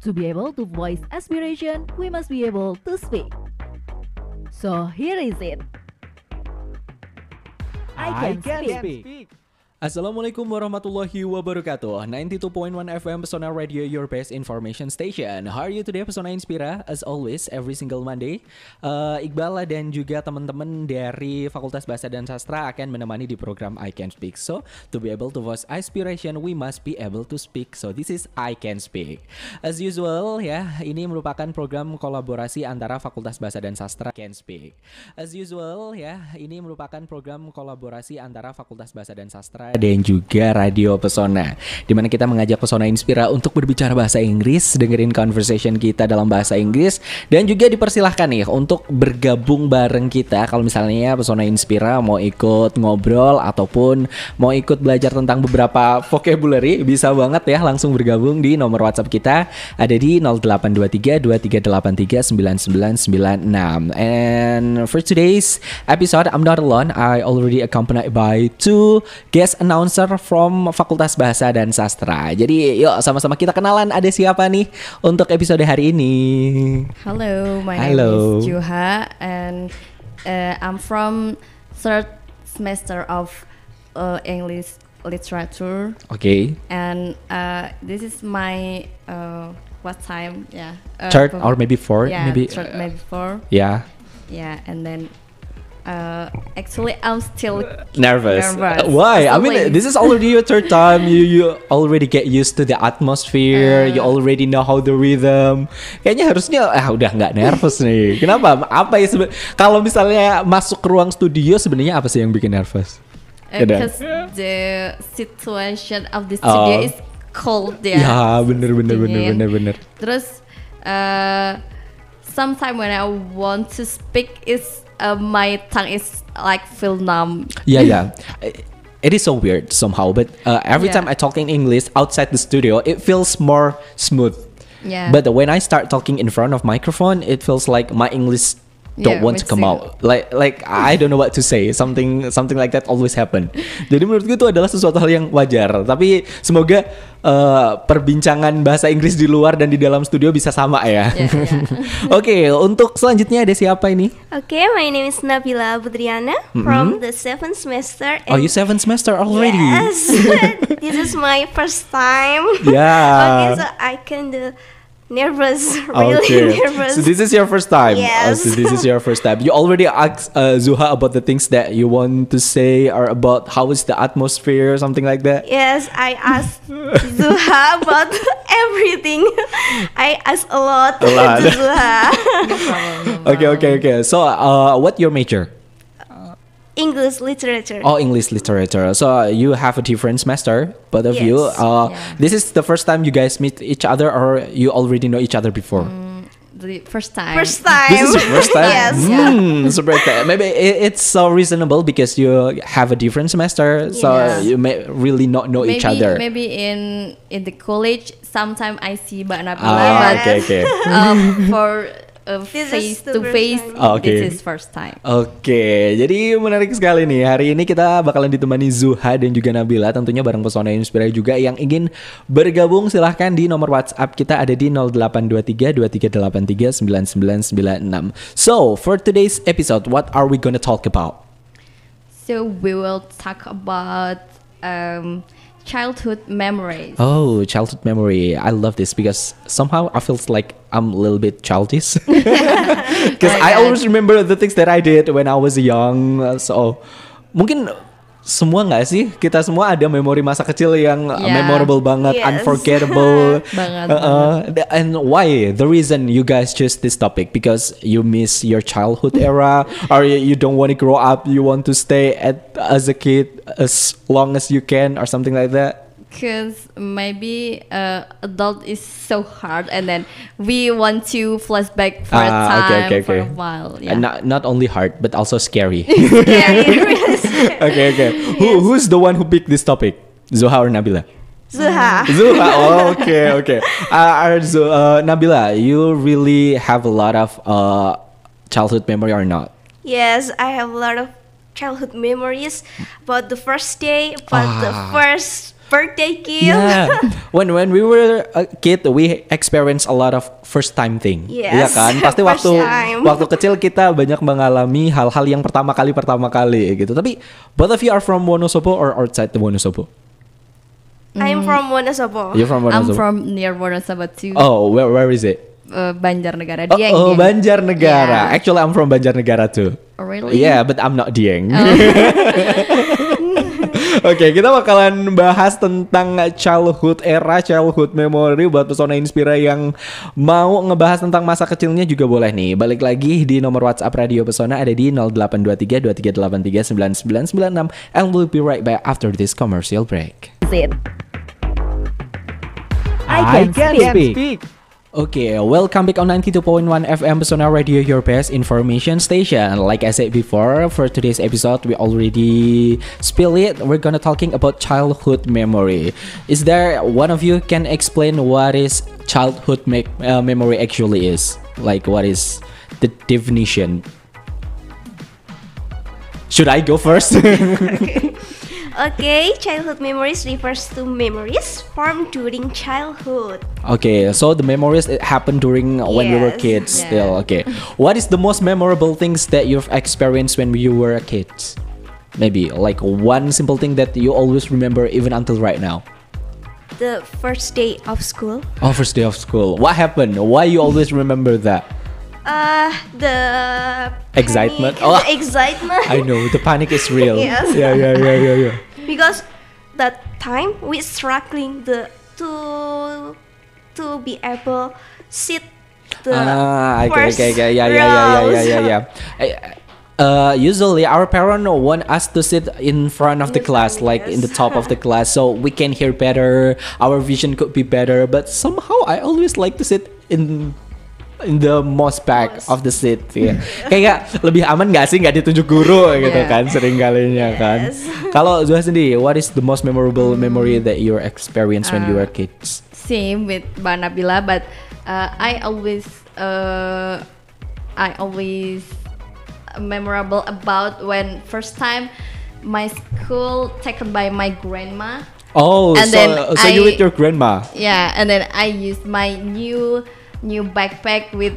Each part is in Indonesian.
To be able to voice aspiration, we must be able to speak. So here is it. I can speak. Assalamualaikum warahmatullahi wabarakatuh. 92.1 FM Pesona Radio, your best information station. How are you today, Pesona Inspira? As always, every single Monday, Iqbal dan juga teman-teman dari Fakultas Bahasa dan Sastra akan menemani di program I Can Speak. So, to be able to voice aspiration, we must be able to speak. So, this is I Can Speak. As usual, ya, ini merupakan program kolaborasi antara Fakultas Bahasa dan Sastra Can Speak. As usual, ya, ini merupakan program kolaborasi antara Fakultas Bahasa dan Sastra dan juga Radio Pesona, di mana kita mengajak Pesona Inspira untuk berbicara bahasa Inggris, dengerin conversation kita dalam bahasa Inggris, dan juga dipersilahkan nih untuk bergabung bareng kita kalau misalnya Pesona Inspira mau ikut ngobrol ataupun mau ikut belajar tentang beberapa vocabulary, bisa banget ya langsung bergabung di nomor WhatsApp kita ada di 0823 2383 9996. And for today's episode, I'm not alone. I already accompanied by two guest announcer from Fakultas Bahasa dan Sastra. Jadi yuk sama-sama kita kenalan, ada siapa nih untuk episode hari ini. Hello, my name is Juha and I'm from third semester of English literature. Okay. And this is my what time? Yeah. Third or maybe fourth? Yeah, maybe. third, maybe fourth. Yeah. Yeah, and then actually I'm still nervous. Absolutely. Why? I mean, this is already your third time. You already get used to the atmosphere. You already know how the rhythm. Kayaknya harusnya udah nggak nervous nih. Kenapa? Apa ya kalau misalnya masuk ke ruang studio sebenarnya apa sih yang bikin nervous? because the situation of the studio is cold ya. Ya, bener. Terus sometimes when I want to speak is my tongue is like feel numb. Yeah. It is so weird somehow, but every time I talk in English outside the studio, it feels more smooth. Yeah. But when I start talking in front of microphone, it feels like my English don't want to come out. Like I don't know what to say. Something like that always happen. Jadi menurutku itu adalah sesuatu hal yang wajar. Tapi semoga perbincangan bahasa Inggris di luar dan di dalam studio bisa sama ya. Oke, untuk selanjutnya ada siapa ini? Okay, my name is Nabila Budriana from the 7th semester. Oh, you 7th semester already? Yes, this is my first time. Yeah. Okay, so I kind of nervous, really nervous. So this is your first time? Yes. So this is your first time. You already asked Zuha about the things that you want to say or about how is the atmosphere or something like that? Yes, I asked Zuha about everything. I asked a lot to Zuha. Okay. So what your major? English literature. Oh, English literature. So you have a different semester, both of you. This is the first time you guys meet each other, or you already know each other before? The first time. First time. This is your first time? Yes. So maybe it's so reasonable because you have a different semester, so you may really not know each other. Maybe in the college, sometimes I see Mbak Nabila, Okay. for face to face, this is first time. Oke, jadi menarik sekali nih. Hari ini kita bakalan ditemani Zuha dan juga Nabila, tentunya bareng Pesona Inspira juga. Yang ingin bergabung silahkan di nomor WhatsApp kita ada di 0823 2383 9996. So, for today's episode, what are we gonna talk about? So we will talk about childhood memories. Oh, childhood memory. I love this because somehow I feel like I'm a little bit childish. Because I always remember the things that I did when I was young. So, mungkin semua nggak sih? Kita semua ada memori masa kecil yang memorable banget, unforgettable. banget. And why? The reason you guys choose this topic because you miss your childhood era, or you don't want to grow up. You want to stay as a kid as long as you can, or something like that. Because maybe adult is so hard, and then we want to flashback for a time for a while. Yeah. And not only hard, but also scary. Really scary. Okay. Who's the one who picked this topic? Zuha or Nabila? Zuha. Oh, okay. Nabila, you really have a lot of childhood memory or not? Yes, I have a lot of childhood memories about the first day, about the first birthday gift. Yeah. When we were a kid, we experience a lot of first time thing. Yes. Iya kan? Pasti First time. waktu kecil kita banyak mengalami hal-hal yang pertama kali gitu. Tapi both of you are from Wonosobo or outside the Wonosobo? I'm from Wonosobo. You're from I'm Wonosobo. from near Wonosobo too. Oh, where is it? Banjarnegara. Oh, Dieng. Dieng. Banjarnegara. Yeah. Actually, I'm from Banjarnegara too. Oh, really? Yeah, but I'm not Dieng. Oke, kita bakalan bahas tentang childhood era, childhood memory buat Pesona Inspira yang mau ngebahas tentang masa kecilnya juga boleh nih. Balik lagi di nomor WhatsApp Radio Pesona ada di 0823 2383 9996 and we'll be right back after this commercial break. I can speak. Okay, welcome back on 92.1 FM Pesona Radio, your best information station. Like I said before, for today's episode, we already spill it. We're gonna talking about childhood memory. Is there one of you can explain what is childhood memory actually is? Like, what is the definition? Should I go first? Okay, childhood memories refers to memories formed during childhood. Okay, so the memories it happened during when we were Yes. kids Yeah. still. Okay. What is the most memorable things that you've experienced when you were a kid? Maybe like one simple thing that you always remember even until right now. The first day of school. Oh, first day of school. What happened? Why you always remember that? The Excitement. panic, Oh. the excitement. I know the panic is real. Yes. Yeah. Because that time we struggling to be able sit the first Okay. Yeah. Usually our parents want us to sit in front of the class, like in the top of the class, so we can hear better. Our vision could be better, but somehow I always like to sit in the most back of the seat. Yeah. Kayak lebih aman gak sih nggak ditunjuk guru gitu Yeah. kan sering kalinya kan. Kalau Zuha sendiri, what is the most memorable memory that you experienced when you were kids? Same with Mbak Nabila, but I always memorable about when first time my school taken by my grandma. Oh, And so then you I- with your grandma? Yeah, and then I used my new backpack with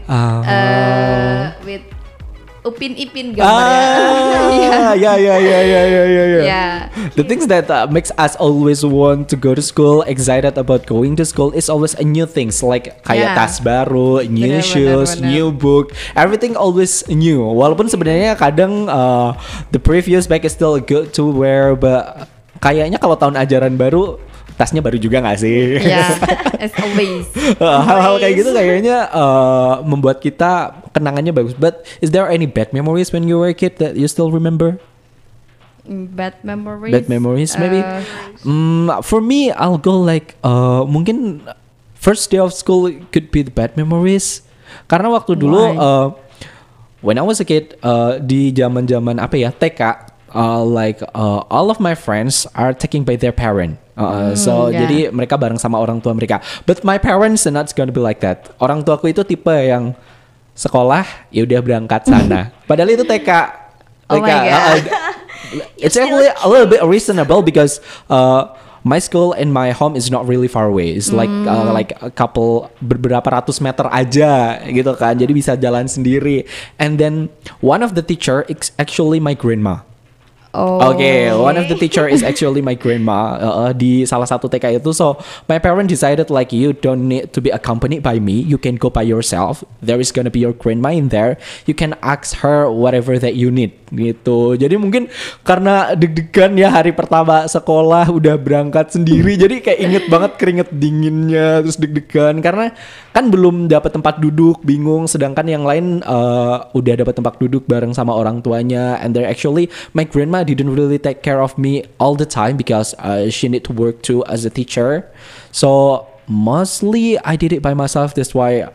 Upin Ipin gambarnya. Yeah. Yeah. The things that makes us always want to go to school, excited about going to school is always a new things like kayak Yeah. tas baru, new Bener. shoes, new book, everything always new. Walaupun sebenarnya kadang the previous bag is still good to wear, but kayaknya kalau tahun ajaran baru tasnya baru juga nggak sih? Yeah, as always. Hal-hal kayak gitu kayaknya membuat kita kenangannya bagus. But is there any bad memories when you were a kid that you still remember? Bad memories. Bad memories maybe. For me, I'll go like mungkin first day of school could be the bad memories. Karena waktu dulu when I was a kid di zaman-zaman apa ya TK, all of my friends are taken by their parent. So yeah. jadi mereka bareng sama orang tua mereka. But my parents are not gonna be like that. Orang tuaku itu tipe yang sekolah ya udah berangkat sana. Padahal itu TK. Oh my God. It's actually a little bit reasonable because my school and my home is not really far away. It's like a couple beberapa ratus meter aja gitu kan. Jadi bisa jalan sendiri. And then one of the teacher is actually my grandma. Oh. Okay, one of the teacher is actually my grandma di salah satu TK itu. So my parent decided like you don't need to be accompanied by me. You can go by yourself. There is gonna be your grandma in there. You can ask her whatever that you need gitu. Jadi mungkin karena deg-degan ya hari pertama sekolah udah berangkat sendiri. Jadi kayak inget banget keringet dinginnya terus deg-degan karena kan belum dapat tempat duduk, bingung. Sedangkan yang lain udah dapat tempat duduk bareng sama orang tuanya. And they're actually my grandma didn't really take care of me all the time because she need to work too as a teacher. So mostly I did it by myself. That's why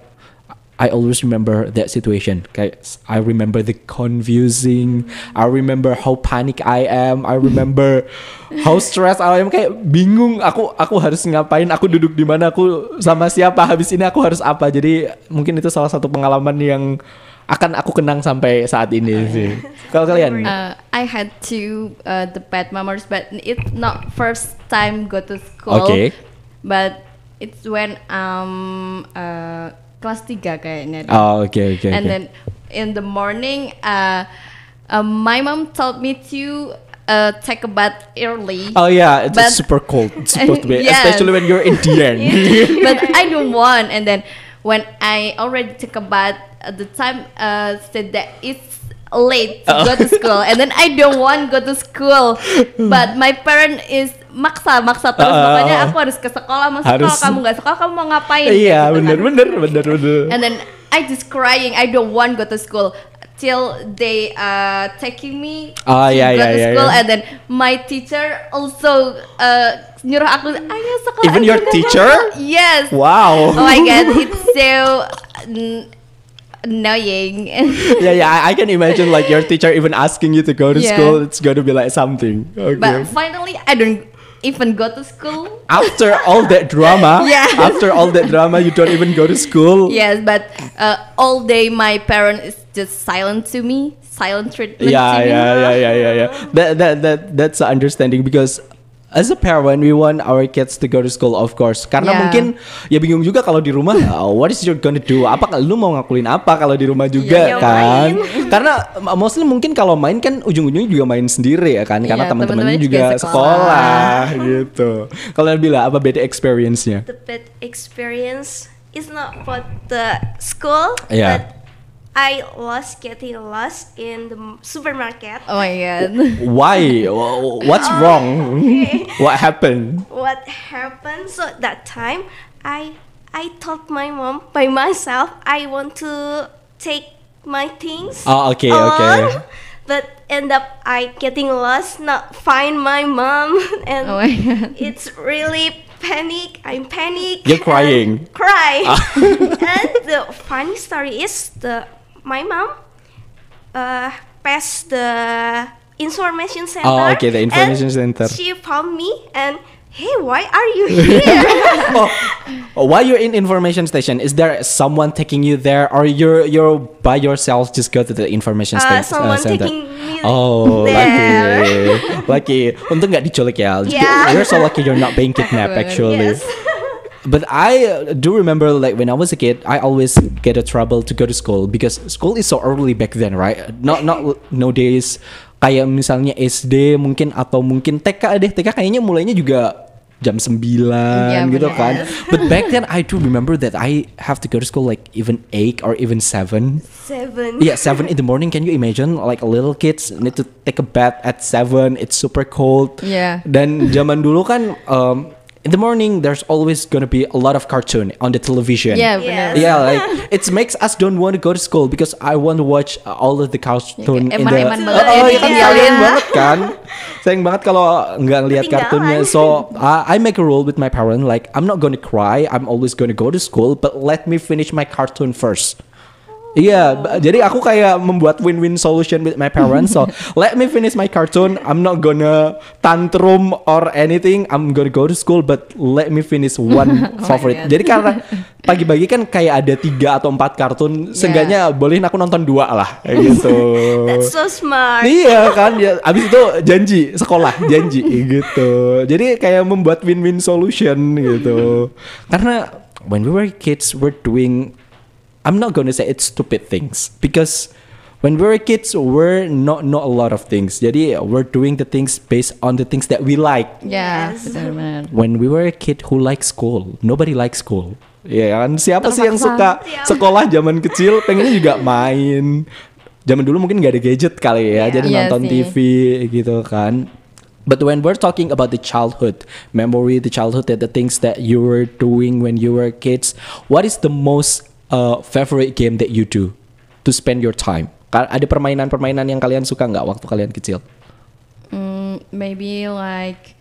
I always remember that situation. Kayak I remember the confusing. I remember how panic I am. I remember how stressed I am. Kayak bingung. Aku harus ngapain? Aku duduk di mana? Aku sama siapa? Habis ini aku harus apa? Jadi mungkin itu salah satu pengalaman yang akan aku kenang sampai saat ini sih. Kalau kalian? I had two the bad memories, but it's not first time go to school. Okay. But it's when kelas 3 kayaknya. Oh, okay. And then in the morning, my mom told me to take a bath early. Oh yeah, it's super cold. It's supposed to be, yes. especially when you're Indian. But I don't want. And then when I already took a bath, the time said that it's late to go to school, and then I don't want go to school. But my parent is maksa terus, makanya aku harus ke sekolah. Kalau kamu nggak sekolah, kamu mau ngapain? Iya, gitu bener. And then I just crying, I don't want go to school till they taking me to go to school. And then my teacher also nyuruh aku, ayo sekolah. Even your teacher? Yes. Wow. Oh my god, it's so annoying. yeah, I can imagine like your teacher even asking you to go to school. It's gonna be like something. Okay. But finally, I don't even go to school. After all that drama, you don't even go to school. Yes, but all day my parent is just silent treatment to me. Yeah. That's understanding, because as a parent, we want our kids to go to school, of course. Karena mungkin ya bingung juga kalau di rumah, what is you gonna do? Apa lu mau ngakuin apa kalau di rumah juga kan? Karena mostly mungkin kalau main kan ujung-ujungnya juga main sendiri ya kan? Karena teman-temannya juga sekolah gitu. Kalau Nabila, apa bad experience-nya? The bad experience is not for the school, Yeah. but I was getting lost in the supermarket. Oh my god. Why? What's wrong? Okay. What happened? What happened? So that time, I told my mom by myself I want to take my things. Oh, okay. But end up I getting lost, not find my mom, and Oh my god. it's really panic. I'm panic. You're crying. Cry. And the funny story is my mom passed the information center. Oh, okay, the information center. She found me and, hey, why are you here? While you're in information station, is there someone taking you there, or you're by yourself just go to the information station? Someone center? taking me Oh, there. lucky. Untung nggak diculik ya. Yeah. You're so lucky you're not being kidnapped actually. Yes. But I do remember, like when I was a kid, I always get a trouble to go to school because school is so early back then, right? Not nowadays. Kayak misalnya SD mungkin, atau mungkin TK deh. TK kayaknya mulainya juga jam 9 gitu kan. But back then I do remember that I have to go to school like even 8 or even 7. 7. Yeah, 7 in the morning. Can you imagine? Like little kids need to take a bath at 7. It's super cold. Yeah. Dan zaman dulu kan in the morning there's always gonna be a lot of cartoon on the television. Yeah, Yes. benar. Yeah, like it makes us don't want to go to school because I want to watch all of the cartoon in the. Eman-eman banget Oh ya, iya kan ditinggalin. sayang banget kan. Sayang banget kalau nggak ngelihat kartunnya. So I make a rule with my parent, like I'm not gonna cry. I'm always gonna go to school, but let me finish my cartoon first. Iya, jadi aku kayak membuat win-win solution with my parents. So let me finish my cartoon. I'm not gonna tantrum or anything. I'm gonna go to school, but let me finish one favorite. Jadi karena pagi-pagi kan kayak ada 3 atau 4 kartun, seenggaknya bolehin aku nonton 2 lah, kayak gitu. That's so smart. Iya kan, ya, abis itu janji sekolah, janji gitu. Jadi kayak membuat win-win solution gitu. Karena when we were kids, we're doing, I'm not gonna say it's stupid things, because when we were kids, we're not know a lot of things. Jadi we're doing the things based on the things that we like. Ya, Yes. benar-benar. When we were a kid who likes school, nobody likes school. Ya kan, siapa sih yang suka Terpaksa. sekolah zaman kecil? Pengennya juga main. Zaman dulu mungkin nggak ada gadget kali ya, jadi Iya nonton sih. TV gitu kan. But when we're talking about the childhood memory, the childhood, the things that you were doing when you were kids, what is the most favorite game that you do to spend your time? Ada permainan-permainan yang kalian suka nggak waktu kalian kecil? Maybe like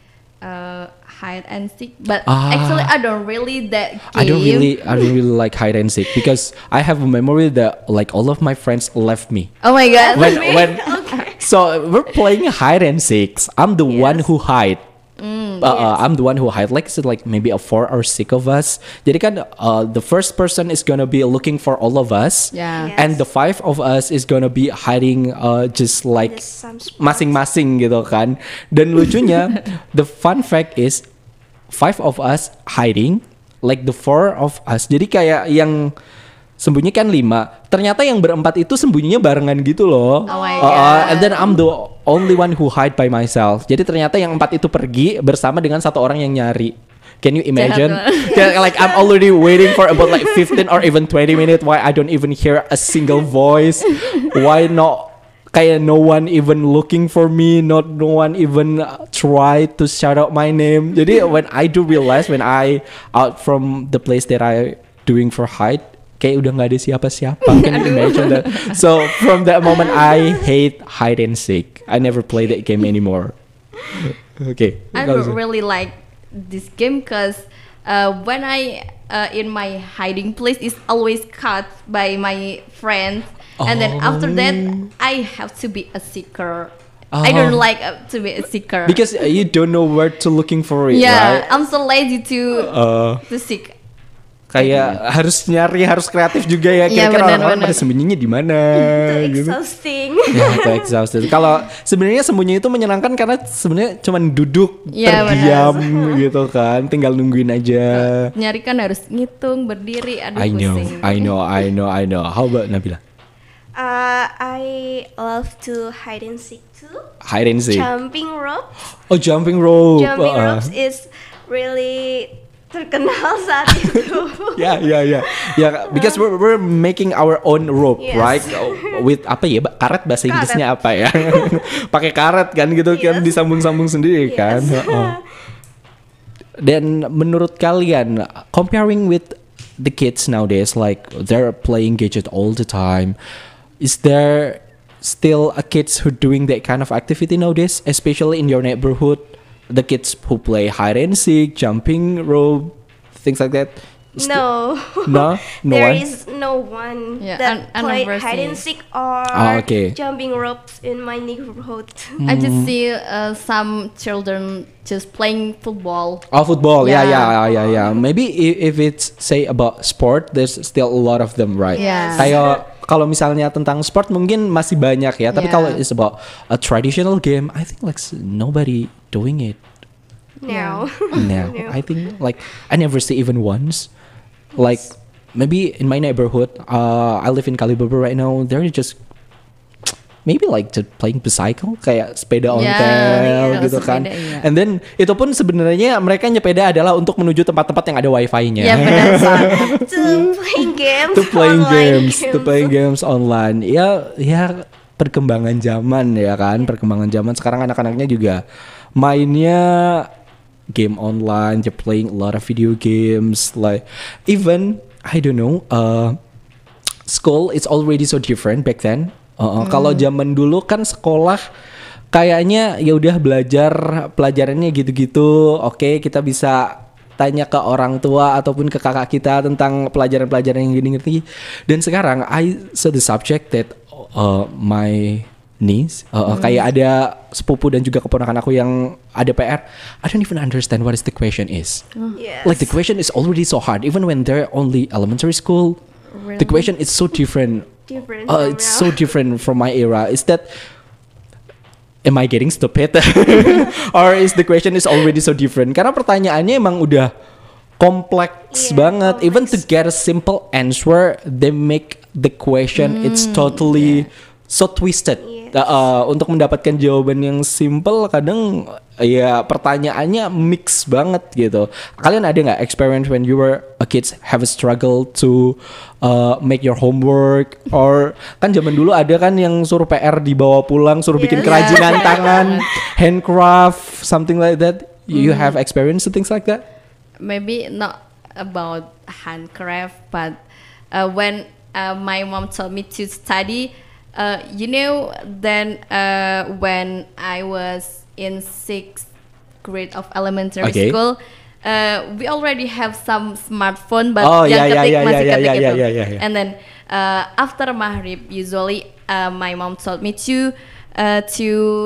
hide and seek, but actually I don't really that game. I don't really like hide and seek because I have a memory that like all of my friends left me. Oh my god. When so we're playing hide and seek. I'm the one who hide. I'm the one who hide. Like I said, like maybe a 4 or 6 of us. Jadi kan the first person is gonna be looking for all of us. Yeah. Yes. And the 5 of us is gonna be hiding just like Just some spots. masing-masing gitu kan. Dan lucunya the fun fact is 5 of us hiding, like the 4 of us. Jadi kayak yang sembunyi kan 5. Ternyata yang berempat itu sembunyinya barengan gitu loh. Oh my God. And then I'm the only one who hide by myself. Jadi ternyata yang 4 itu pergi bersama dengan 1 orang yang nyari. Can you imagine? Jahat Like I'm already waiting for about like 15 or even 20 minutes. Why I don't even hear a single voice? Why not? Kayak no one even looking for me, no one even try to shout out my name. Jadi when I do realize when I out from the place that I doing for hide, kayak udah nggak ada siapa-siapa. Can you imagine that? So from that moment I hate hide and seek. I never play that game anymore. Okay. I don't really like this game because when I in my hiding place is always caught by my friends, and then after that I have to be a seeker. I don't like to be a seeker Because you don't know where to looking for it, yeah, right? I'm so lazy to seek. Kayak harus nyari, harus kreatif juga ya. Iya, Kira-kira orang-orang benar-benar. pada sembunyinya di mana Itu gitu. exhausting. Ya, itu exhausted. Kalau sebenarnya sembunyi itu menyenangkan karena sebenarnya cuma duduk Iya, terdiam gitu kan, tinggal nungguin aja. Nyari kan harus ngitung, berdiri, aduh I pusing. know. How about Nabila? I love to hide and seek too. Hide and seek. Jumping rope. Oh, jumping rope. Jumping ropes is really terkenal saat itu. Yeah. Because we're making our own rope, Yes. right? With apa ya? Karet bahasa Inggrisnya apa ya? Pakai karet kan gitu kan, Yes. disambung-sambung sendiri kan. Yes. Dan menurut kalian, comparing with the kids nowadays, like they're playing gadget all the time, is there still a kids who doing that kind of activity nowadays, especially in your neighborhood? The kids who play hide and seek, jumping rope, things like that. No. No There one. is no one Yeah, that I play never hide and see. seek or Okay. jumping ropes in my neighborhood. I just see some children just playing football. Oh, football. Yeah. Yeah. Maybe if it's say about sport, there's still a lot of them, right? Yeah. Kayak kalau misalnya tentang sport mungkin masih banyak ya. Tapi Yeah. kalau it's about a traditional game, I think like nobody doing it. No. No, I think like I never see even once. Like maybe in my neighborhood, I live in Kalibaba right now. They're just maybe like just playing bicycle, kayak sepeda ontel Yeah, gitu kan. sepeda, iya. And then itu pun sebenarnya mereka nyepeda adalah untuk menuju tempat-tempat yang ada wifi-nya. Ya benar banget. To playing games. To playing online games online. Ya perkembangan zaman ya kan, perkembangan zaman sekarang anak-anaknya juga mainnya game online, they're playing a lot of video games, like even I don't know, school is already so different back then. Kalau zaman dulu kan sekolah kayaknya ya udah belajar pelajarannya gitu-gitu. Oke, kita bisa tanya ke orang tua ataupun ke kakak kita tentang pelajaran-pelajaran yang gini ngerti. Dan sekarang I saw the subject that my niece kayak ada sepupu dan juga keponakan aku yang ada PR. I don't even understand what is the question is. Yes. Like the question is already so hard even when they're only elementary school. The question is so different. Different from It's now. so different from my era. Is that am I getting stupid? Or is the question is already so different? Karena pertanyaannya emang udah kompleks Iya, banget. Even to kompleks. get a simple answer, they make the question it's totally so twisted. Yes. Untuk mendapatkan jawaban yang simple, kadang ya pertanyaannya mix banget gitu. Kalian ada nggak experience when you were a kids have a struggle to make your homework, or kan zaman dulu ada kan yang suruh PR dibawa pulang, suruh bikin Yes. kerajinan tangan, handcraft, something like that. You have experience things like that? Maybe not about handcraft, but when my mom told me to study, then when I was in 6th grade of elementary Okay. school, we already have some smartphone, but Oh, yang yeah, ketik yeah, masih yeah, ketik yeah, itu. yeah. And then after maghrib, usually my mom told me to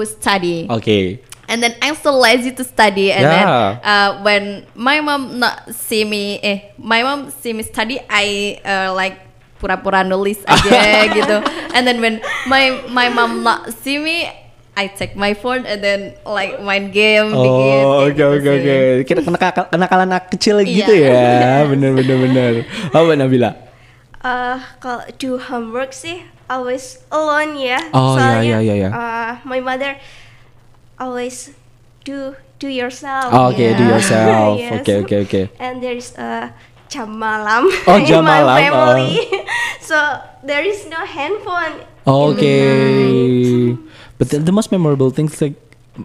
study. Okay. And then I'm so lazy to study. And then Yeah. when my mom my mom see me study, I like pura-pura nulis aja gitu. And then when my mom not see me, I take my phone and then like main game dikit. Oh, kayak oke gitu oke sih. oke. Kita kenakalan anak kecil Iya. gitu ya. Bener. Apa Nabila? Kalau do homework sih always alone ya. Oh, Soalnya, iya. My mother always do yourself. Oh, okay, do Yeah. yourself. Yes. Okay. And there is a jam malam Oh, in jam my malam, family. So there is no handphone. Okay. But the most memorable things like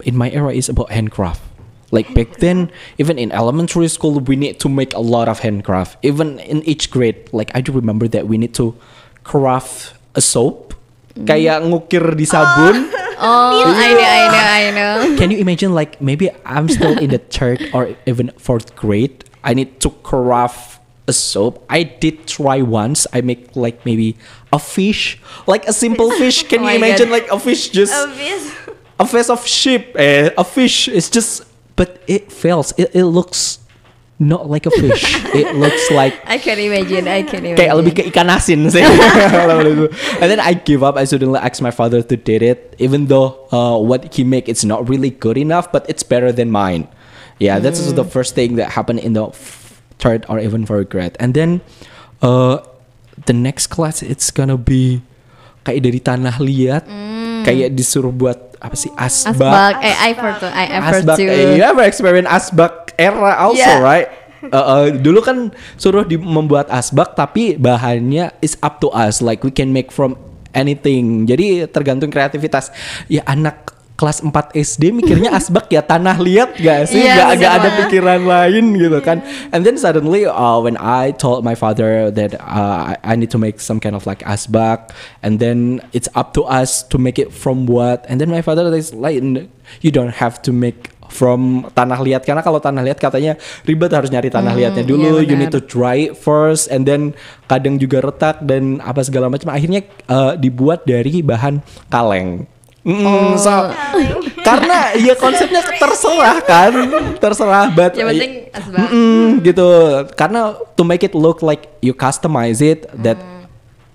in my era is about handcraft. Like back then, even in elementary school, we need to make a lot of handcraft. Even in each grade, like I do remember that we need to craft a soap. Kayak ngukir di sabun. Oh, I know. Can you imagine like maybe I'm still in the third or even fourth grade. I need to craft a soap. I did try once. I make like maybe a fish, like a simple fish. Can Oh you my imagine God. like a fish just Obvious. a face of sheep? A fish. It's just, but it fails. It looks not like a fish. It looks like I can imagine. kayak lebih ke ikan asin sih. And then I give up. I suddenly asked my father to did it, even though what he make it's not really good enough, but it's better than mine. Yeah, that's the first thing that happened in the third or even fourth grade. And then the next class it's gonna be kayak dari tanah liat, kayak disuruh buat apa sih asbak. Asbak. I forgot. I Asbak, to. you ever experience asbak era also, Yeah. right? Dulu kan suruh membuat asbak, tapi bahannya is up to us, like we can make from anything. Jadi tergantung kreativitas. Ya anak kelas 4 SD mikirnya asbak ya tanah liat gak sih? Iya, Gak ada sama. pikiran lain gitu kan. And then suddenly when I told my father that I need to make some kind of like asbak, and then it's up to us to make it from what, and then my father is like, you don't have to make from tanah liat, karena kalau tanah liat katanya ribet, harus nyari tanah liatnya dulu, iya you benar. need to dry it first, and then kadang juga retak dan apa segala macam. Akhirnya dibuat dari bahan kaleng. Karena ya konsepnya terserah but Yang penting asbak. gitu, karena to make it look like you customize it, that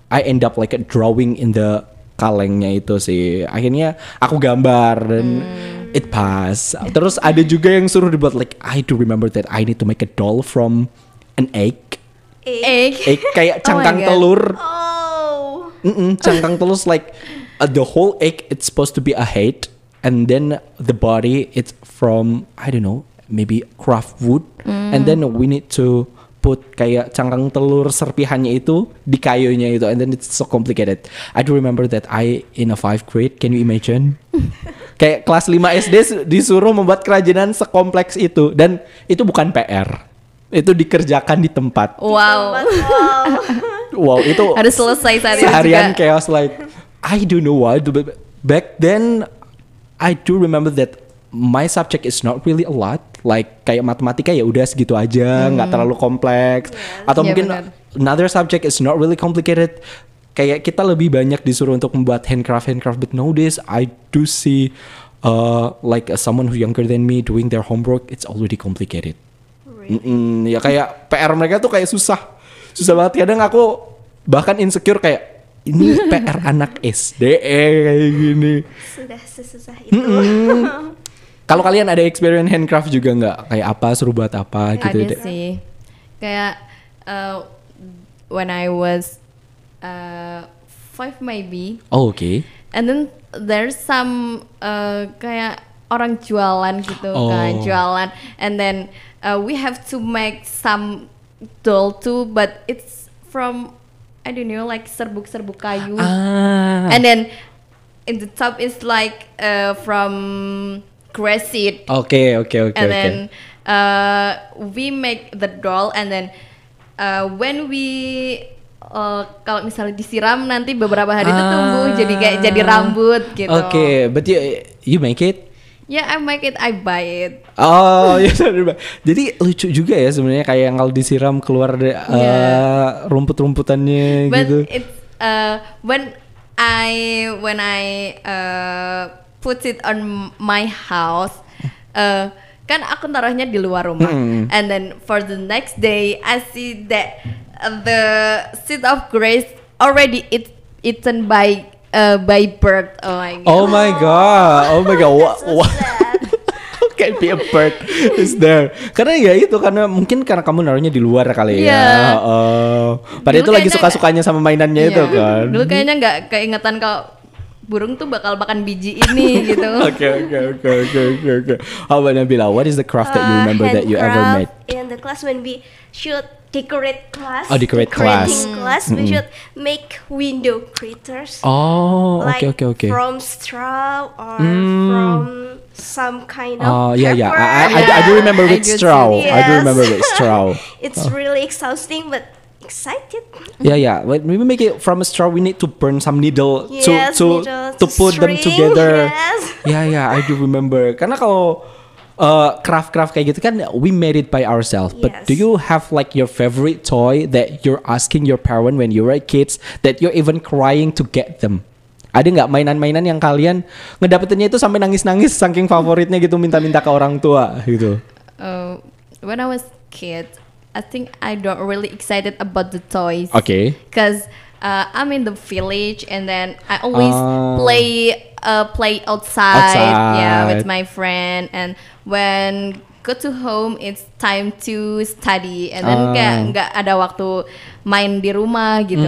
I end up like a drawing in the kalengnya itu sih. Akhirnya aku gambar dan it pass. Terus ada juga yang suruh dibuat like, I do remember that I need to make a doll from an egg. Egg. Egg kayak Oh my cangkang God. telur. Oh. Cangkang telur like the whole egg it's supposed to be a head, and then the body it's from I don't know, maybe craft wood, and then we need to put kayak cangkang telur serpihannya itu di kayunya itu, and then it's so complicated. I do remember that I in a 5th grade, can you imagine? Kayak kelas 5 SD disuruh membuat kerajinan sekompleks itu, dan itu bukan PR. Itu dikerjakan di tempat. Wow. Wow, itu Harus selesai saat itu seharian juga. chaos, like I don't know why. But back then I do remember that my subject is not really a lot. Like kayak matematika ya udah segitu aja, nggak terlalu kompleks. Atau Iya, mungkin benar. another subject is not really complicated. Kayak kita lebih banyak disuruh untuk membuat handcraft. But nowadays I do see like someone who younger than me doing their homework. It's already complicated. Ya kayak PR mereka tuh kayak susah banget. Kadang aku bahkan insecure kayak ini PR anak SD kayak gini. Sudah sesusah itu. Kalau kalian ada experience handcraft juga nggak? Kayak apa, suruh buat apa gitu? Ada sih. Kayak when I was 5 maybe, Oh, oke. and then there's some kayak orang jualan gitu Oh. kan, jualan, and then we have to make some doll too, but it's from I don't know, like serbuk-serbuk kayu, and then in the top is like from grass seed. Oke. And then we make the doll, and then when we kalau misalnya disiram nanti beberapa hari itu tumbuh jadi kayak jadi rambut gitu. Oke, but you make it? Yeah, I make it, I buy it. Oh ya, jadi lucu juga ya sebenarnya kayak yang kalau disiram keluar rumput-rumputannya But gitu. it's when I put it on my house, kan aku taruhnya di luar rumah, and then for the next day I see that the seed of grace already eaten by bird. Oh my god. Oh my god. What? Can't be a bird is there. Karena ya itu karena mungkin karena kamu naruhnya di luar kali ya. Padahal itu lagi suka-sukanya sama mainannya itu kan. Dulu kayaknya nggak keingetan kalau burung tuh bakal makan biji ini gitu. Okay. How about Nabila? What is the craft that you remember that you ever made? In the class when we should decorate class. Oh, decorate class. Decorating class, we should make window critters. Oh, Like okay. from straw or from some kind of Yeah. paper. I do remember with I do straw. too. I do remember with straw. It's really exhausting, but excited. Yeah. When we make it from a straw, we need to burn some needle Yes, to needle, put them string, together. yes. Yeah, I do remember. Karena kalau craft kayak gitu kan, we made it by ourselves. But Yes. do you have like your favorite toy that you're asking your parent when you were kids that you're even crying to get them? Ada nggak mainan-mainan yang kalian ngedapetinnya itu sampai nangis-nangis saking favoritnya gitu, minta-minta ke orang tua gitu? When I was kid, I think I don't really excited about the toys. Okay. Cause I'm in the village, and then I always play outside. Yeah, with my friend. And when go to home, it's time to study, and then kayak nggak ada waktu main di rumah gitu.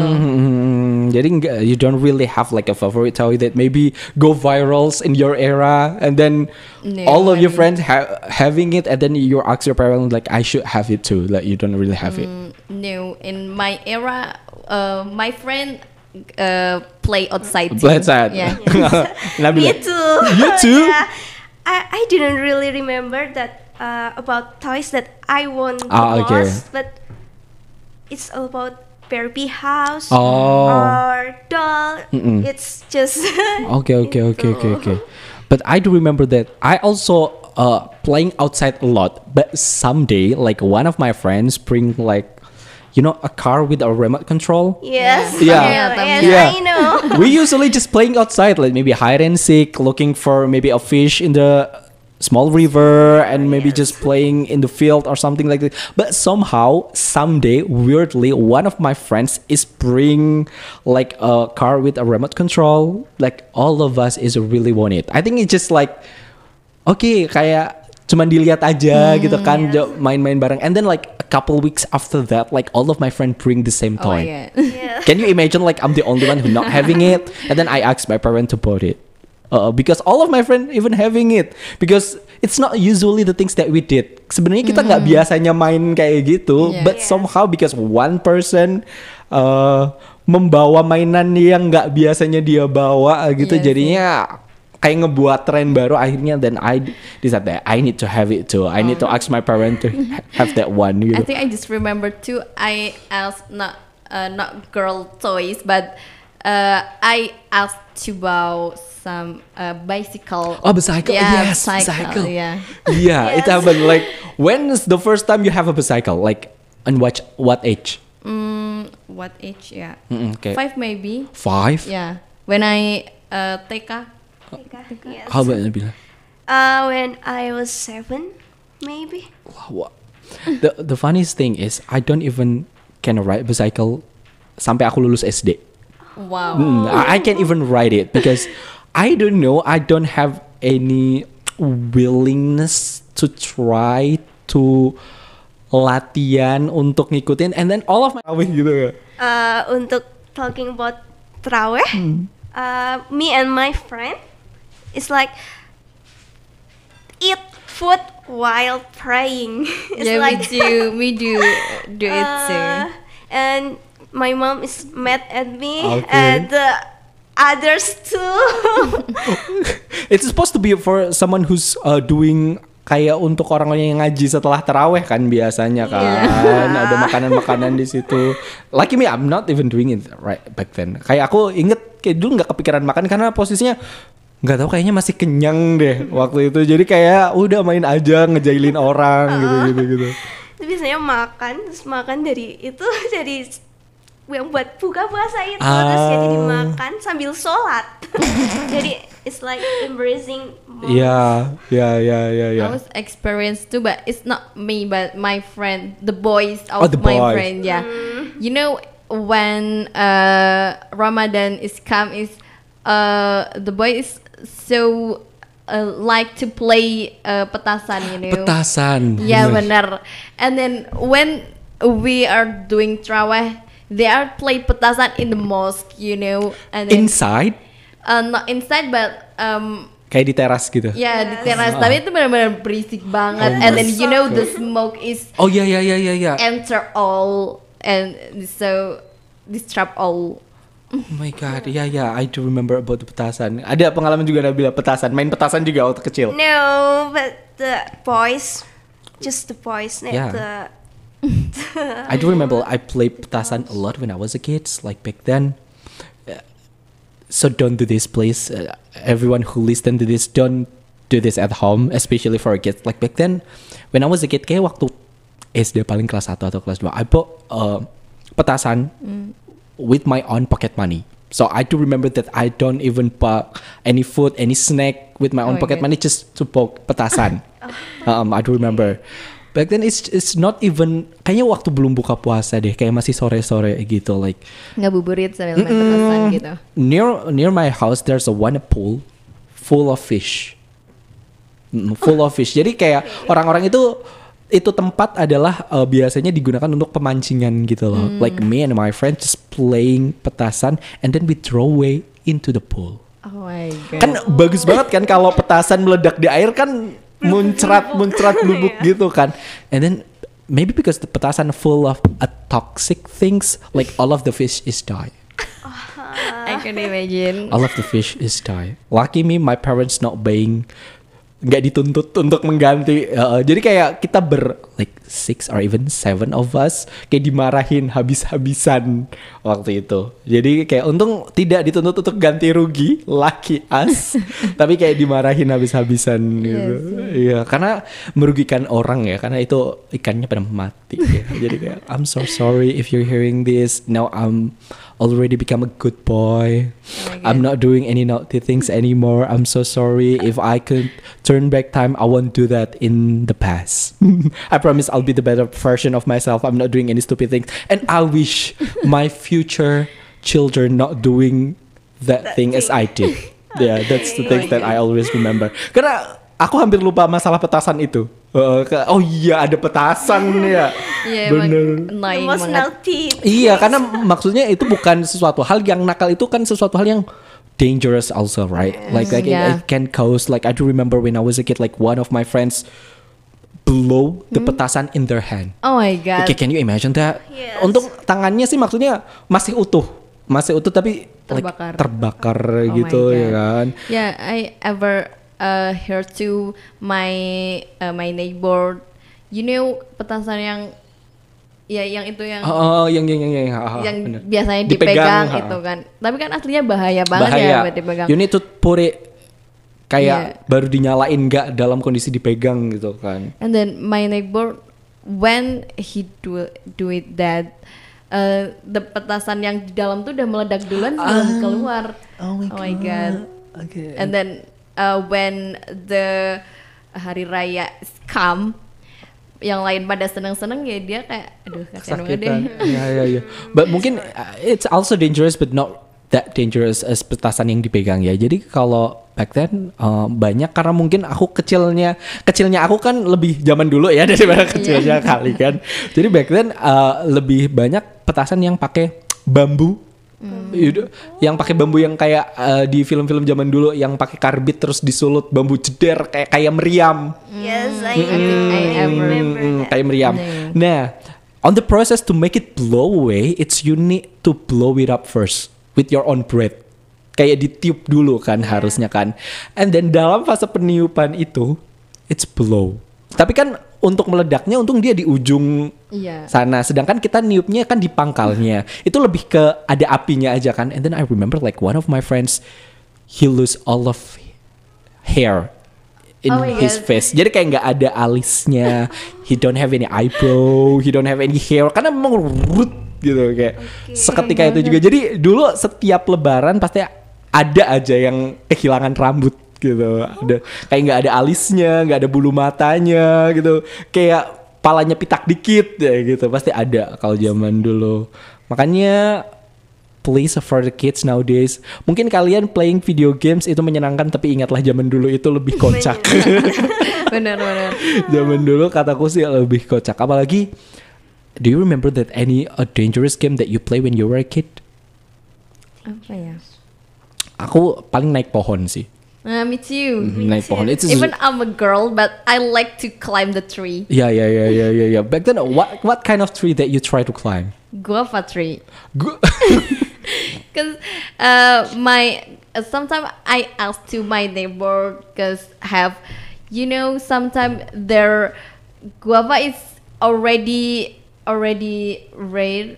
Jadi you don't really have like a favorite toy that maybe go virals in your era, and then No, all of your I friends having it, and then you ask your parents like, I should have it too. Like you don't really have it. No, in my era, my friend play outside. too. Play outside. Yeah. Nabila. Me too. You too? Yeah. I didn't really remember that about toys that I want the Okay. most, but it's all about Barbie house Oh. or doll. It's just Okay. But I do remember that I also playing outside a lot. But someday, like one of my friends bring like, a car with a remote control. Yes. Yeah. Yes, Yeah. I know. We usually just playing outside, like maybe hide and seek, looking for maybe a fish in the small river, and maybe just playing in the field or something like that. But somehow, someday, weirdly, one of my friends is bring like a car with a remote control. Like all of us is really want it. I think it's just like, okay, kayak cuman dilihat aja gitu kan, main-main bareng. And then like a couple weeks after that, like all of my friends bring the same Oh toy. yeah. Yeah. Can you imagine like I'm the only one who not having it, and then I asked my parent to bought it, because all of my friends even having it, because it's not usually the things that we did. Sebenarnya kita nggak biasanya main kayak gitu, Yeah. but somehow because one person membawa mainan yang nggak biasanya dia bawa gitu, Yes, jadinya kayak ngebuat tren baru. Akhirnya then I decided that I need to have it too. I need to ask my parent to have that one I gitu. think I just remember too. I asked not girl toys, but I asked to buy some bicycle. Oh, bicycle. Yeah, Yes, bicycle. Yeah. Yeah, it happened. Like, when is the first time you have a bicycle? Like, and what age? What age? Yeah. Okay. 5 maybe. 5? Yeah. When I TK. Yes. How about Nabila? When I was 7, maybe. Wow. The funniest thing is I don't even can ride bicycle sampai aku lulus SD. Wow. I can't even ride it because I don't know. I don't have any willingness to try to latihan untuk ngikutin, and then all of my gitu. Untuk talking about Traweh, me and my friend, it's like eat food while praying. It's Yeah, like we do it too. And my mom is mad at me, Okay. and the others too. It's supposed to be for someone who's doing kayak untuk orang-orang yang ngaji setelah taraweh kan biasanya kan. Ada makanan-makanan di situ. Like me, I'm not even doing it right back then. Kayak aku inget kayak dulu nggak kepikiran makan karena posisinya nggak tahu kayaknya masih kenyang deh waktu itu. Jadi kayak udah main aja ngejailin orang gitu. Terus biasanya makan, terus makan dari itu dari yang buat buka puasa itu, terus jadi dimakan sambil sholat. Jadi it's like embracing mom. Iya. I was experienced too, but it's not me, but my friend, the boys of the my boys. friend. Yeah, you know when Ramadan is come is the boy is so like to play petasan, you know. Petasan. Yeah, bener. benar. And then when we are doing traweh, they are play petasan in the mosque, you know. And then, Inside? not inside, but Kayak di teras gitu. ya di teras. Tapi itu benar-benar berisik banget. And then you know the smoke is Oh iya. enter all, and so disrupt all. Oh my god, yeah, I do remember about the petasan. Ada pengalaman juga Nabila petasan, main petasan juga waktu kecil. No, but the boys, just the boys, not Yeah. the. I do remember I played petasan a lot when I was a kid, like back then. So don't do this, please. Everyone who listen to this, don't do this at home, especially for kids. Like back then, when I was a kid, kayak waktu SD paling kelas 1 atau kelas 2, I bought petasan with my own pocket money. So I do remember that I don't even buy any food, any snack with my own my pocket God. money just to poke petasan. I do remember. Back then it's not even kayaknya waktu belum buka puasa deh, kayak masih sore-sore gitu, like Ngabuburit sambil main petasan gitu. near my house there's one pool full of fish. Full of fish. Jadi kayak orang-orang itu tempat adalah biasanya digunakan untuk pemancingan gitu loh. Like me and my friends just playing petasan and then we throw away into the pool. Oh my god. Kan bagus banget kan kalau petasan meledak di air kan muncrat bubuk gitu kan. And then maybe because the petasan full of toxic things, like all of the fish is die. I can imagine. All of the fish is die. Lucky me, my parents not buying, nggak dituntut untuk mengganti. Jadi kayak kita like 6 or even 7 of us kayak dimarahin habis-habisan waktu itu. Jadi kayak untung tidak dituntut untuk ganti rugi, lucky us. Tapi kayak dimarahin habis-habisan gitu. Iya, karena merugikan orang ya, karena itu ikannya pada mati ya. Jadi kayak I'm so sorry if you're hearing this. Now I'm already become a good boy. I'm not doing any naughty things anymore. I'm so sorry. If I could turn back time, I won't do that in the past. I promise I'll be the better version of myself. I'm not doing any stupid things. And I wish my future children not doing that thing as I did. Yeah, that's the things that I always remember. Karena aku hampir lupa masalah petasan itu. Oh iya, ada petasan ya. Iya, Bener. The annoying most banget. naughty. Iya, karena maksudnya itu bukan sesuatu hal yang nakal, itu kan sesuatu hal yang dangerous also, right? Like Yeah. it can cause, like I do remember when I was a kid, like one of my friends blow the petasan in their hand. Oh my god. Okay, can you imagine that? Yes. Untuk tangannya sih maksudnya masih utuh tapi Terbakar. like, terbakar Oh gitu my ya God. kan? Yeah, I ever heard to my my neighbor, you know, petasan yang ya yang itu yang yang bener. biasanya Dipegang, dipegang itu kan. Tapi kan aslinya bahaya banget ya buat dipegang. You need to put it kayak Yeah. baru dinyalain nggak dalam kondisi dipegang gitu kan. And then my neighbor, when he do it that, the petasan yang di dalam tuh udah meledak duluan sebelum keluar. Oh my god. Okay. And then when the hari raya come, yang lain pada seneng-seneng ya dia kayak aduh kasihan banget deh. Iya. But mungkin it's also dangerous but not that dangerous as petasan yang dipegang ya. Jadi kalau back then banyak karena mungkin aku kecilnya aku kan lebih zaman dulu ya daripada kecilnya kali kan. Jadi back then lebih banyak petasan yang pakai bambu. Yang pakai bambu yang kayak di film-film zaman dulu yang pakai karbit terus disulut bambu jeder kayak meriam. Yes, I remember that. Kayak meriam. Yeah. Nah, on the process to make it blow away, it's you need to blow it up first with your own breath. Kayak ditiup dulu kan harusnya kan. And then dalam fase peniupan itu, it's blow. Tapi kan untuk meledaknya untung dia di ujung sana. Sedangkan kita niupnya kan di pangkalnya. Itu lebih ke ada apinya aja kan. And then I remember like one of my friends, he lose all of hair in Oh my his God. face. Jadi kayak nggak ada alisnya. He don't have any eyebrow. He don't have any hair. Karena memang root gitu kayak seketika itu juga. Jadi dulu setiap lebaran pasti ada aja yang kehilangan rambut gitu. Ada kayak nggak ada alisnya, nggak ada bulu matanya gitu. Kayak palanya pitak dikit ya gitu. Pasti ada kalau zaman dulu. Makanya please for the kids nowadays. Mungkin kalian playing video games itu menyenangkan, tapi ingatlah zaman dulu itu lebih kocak. Bener. Zaman dulu kataku sih lebih kocak. Apalagi, do you remember that any dangerous game that you play when you were a kid? Apa ya? Aku paling naik pohon sih. Me too. Naik pohon. It's Even I'm a girl, but I like to climb the tree. yeah. Back then, what kind of tree that you try to climb? Guava tree. Gu- Cause sometimes I ask to my neighbor, cause sometimes their guava is already rare,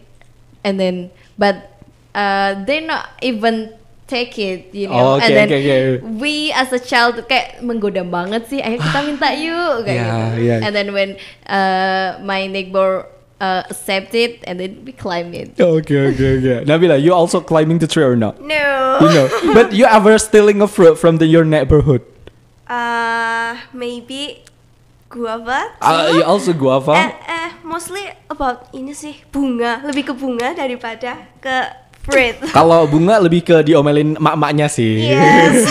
and then but they not even take it, Oh, and okay, then okay. we as a child kayak menggoda banget sih, ayo kita minta yuk kayak Yeah, gitu. yeah. And then when my neighbor accept it, and then we climb it. Okay. Nabila, you also climbing the tree or not? No. You know, but you ever stealing a fruit from your neighborhood? Maybe guava. You also guava? Mostly about ini sih bunga, lebih ke bunga daripada ke fruit. Kalau bunga lebih ke diomelin mak-maknya sih. Yes.